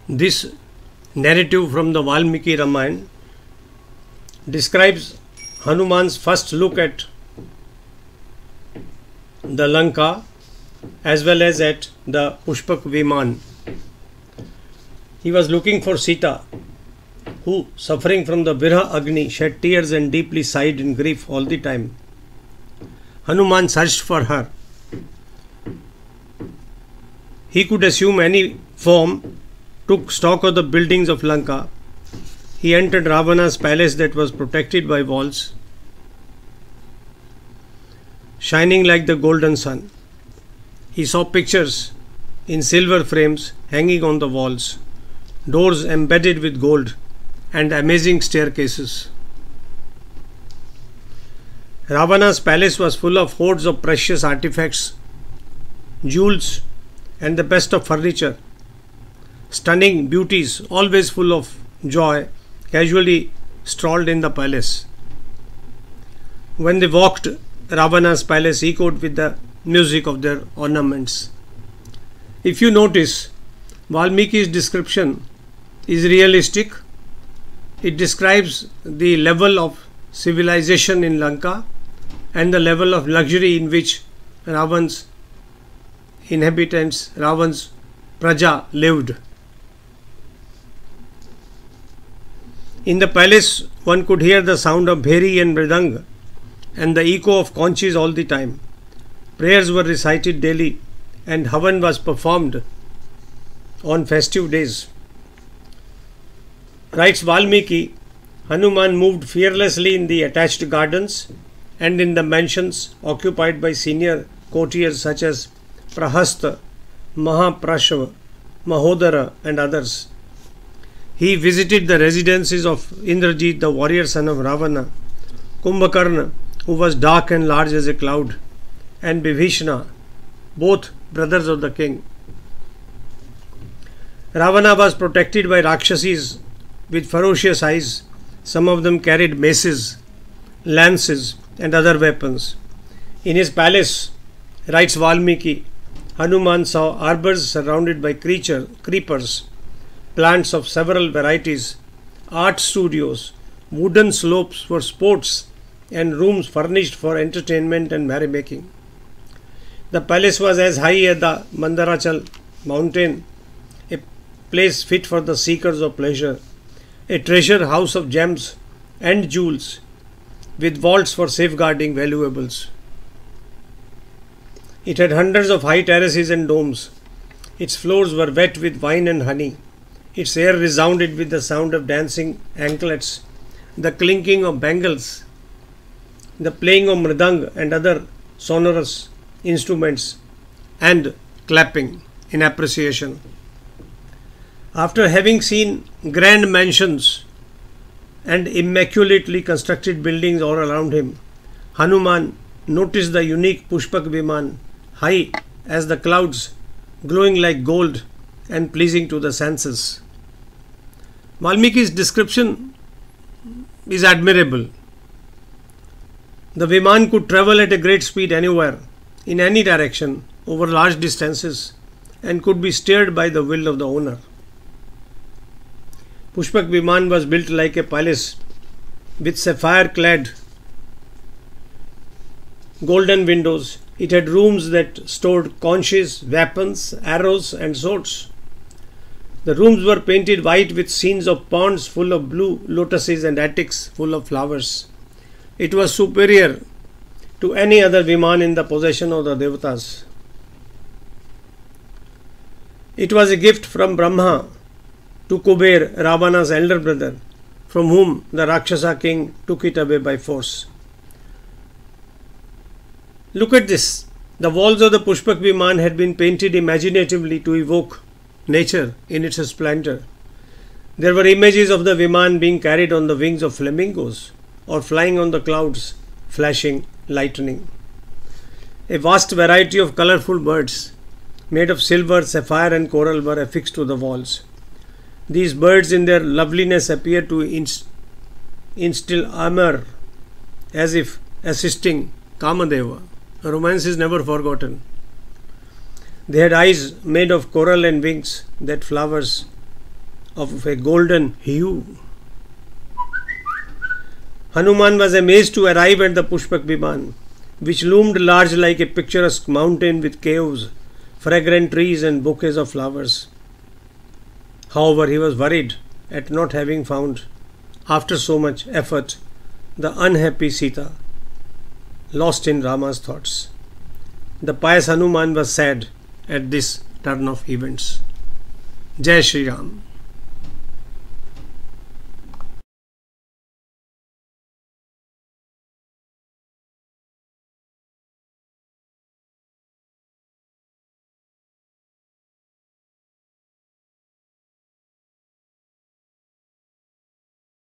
This narrative from the Valmiki Ramayana describes Hanuman's first look at the Lanka as well as at the Pushpak Vimana. He was looking for Sita, who, suffering from the Virha Agni, shed tears and deeply sighed in grief all the time. Hanuman searched for her. He could assume any form, took stock of the buildings of Lanka. He entered Ravana's palace that was protected by walls, shining like the golden sun. He saw pictures in silver frames hanging on the walls, doors embedded with gold, and amazing staircases. Ravana's palace was full of hoards of precious artifacts, jewels, and the best of furniture. Stunning beauties, always full of joy, casually strolled in the palace. When they walked, Ravana's palace echoed with the music of their ornaments. If you notice, Valmiki's description is realistic. It describes the level of civilization in Lanka and the level of luxury in which Ravan's inhabitants, Ravan's Praja, lived. In the palace, one could hear the sound of bheri and mridang and the echo of conches all the time. Prayers were recited daily and Havan was performed on festive days. Writes Valmiki, Hanuman moved fearlessly in the attached gardens and in the mansions occupied by senior courtiers such as Prahasta, Mahaprashava, Mahodara and others. He visited the residences of Indrajit, the warrior son of Ravana, Kumbhakarna, who was dark and large as a cloud, and Bibhishana, both brothers of the king. Ravana was protected by Rakshasis with ferocious eyes. Some of them carried maces, lances, and other weapons. In his palace, writes Valmiki, Hanuman saw arbors surrounded by creepers, plants of several varieties, art studios, wooden slopes for sports, and rooms furnished for entertainment and merrymaking. The palace was as high as the Mandarachal mountain, a place fit for the seekers of pleasure, a treasure house of gems and jewels, with vaults for safeguarding valuables. It had hundreds of high terraces and domes. Its floors were wet with wine and honey. Its air resounded with the sound of dancing anklets, the clinking of bangles, the playing of mridang and other sonorous instruments, and clapping in appreciation. After having seen grand mansions and immaculately constructed buildings all around him, Hanuman noticed the unique Pushpak Vimana, high as the clouds, glowing like gold and pleasing to the senses. Valmiki's description is admirable. The Viman could travel at a great speed anywhere, in any direction, over large distances, and could be steered by the will of the owner. Pushpak Viman was built like a palace with sapphire-clad golden windows. It had rooms that stored conches, weapons, arrows, and swords. The rooms were painted white with scenes of ponds full of blue lotuses and attics full of flowers. It was superior to any other Viman in the possession of the Devatas. It was a gift from Brahma to Kuber, Ravana's elder brother, from whom the Rakshasa king took it away by force. Look at this. The walls of the Pushpak Viman had been painted imaginatively to evoke nature in its splendor. There were images of the Viman being carried on the wings of flamingos or flying on the clouds, flashing lightning. A vast variety of colorful birds made of silver, sapphire and coral were affixed to the walls. These birds in their loveliness appear to instill armor as if assisting Kamadeva. Romance is never forgotten. They had eyes made of coral and wings that flowers of a golden hue. Hanuman was amazed to arrive at the Pushpak Vimana, which loomed large like a picturesque mountain with caves, fragrant trees and bouquets of flowers. However, he was worried at not having found, after so much effort, the unhappy Sita, lost in Rama's thoughts. The pious Hanuman was sad at this turn of events. Jai Shri Ram.